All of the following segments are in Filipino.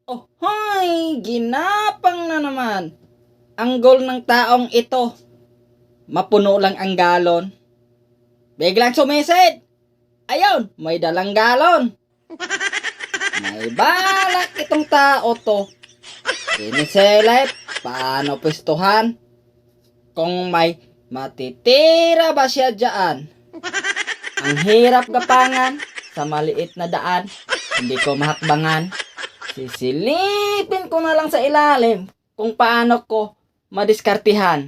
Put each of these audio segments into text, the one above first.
Oh, hoy! Ginapang na naman. Ang goal ng taong ito, mapuno lang ang galon. Biglang sumisid. Ayun, may dalang galon. May balak itong tao to. Siniselip, paano pwestuhan? Kung may matitira ba siya dyan? Ang hirap gapangan sa maliit na daan. Hindi ko mahakbangan. Sisilipin ko na lang sa ilalim kung paano ko madiskartihan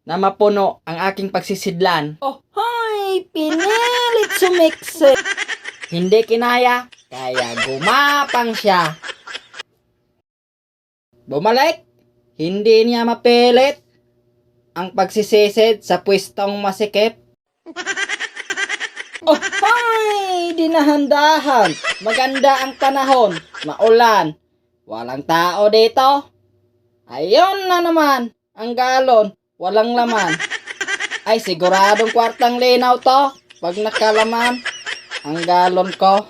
na mapuno ang aking pagsisidlan. Oh, hoy! Pinilit sumiksik. Hindi kinaya, kaya gumapang siya. Bumalik, hindi niya mapilit ang pagsisisid sa pwestong masikip. Oh, hoy! Dinahandahan. Maganda ang panahon. Maulan. Walang tao dito. Ayun na naman. Ang galon. Walang laman. Ay, siguradong kwartang linaw to. Pag nakalaman ang galon ko.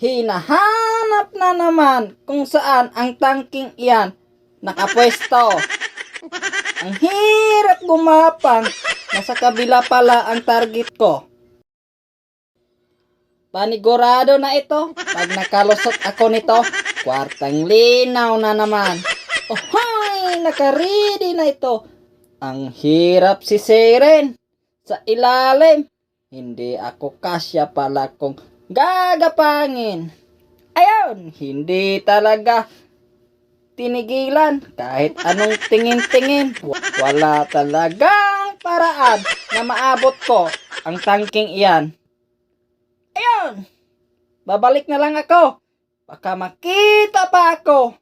Hinahanap na naman kung saan ang tangking iyan nakapwesto. Ang hirap gumapang. Nasa kabila pala ang target ko. Panigurado na ito. Pag nakalusot ako nito, kwartang linaw na naman. Oh, hoy! Nakaready na ito. Ang hirap sisirin sa ilalim. Hindi ako kasya pala kung gagapangin. Ayun, hindi talaga tinigilan. Kahit anong tingin-tingin, wala talagang paraan na maabot ko ang tangking iyan. Ayun, babalik na lang ako. Baka makita pa ako.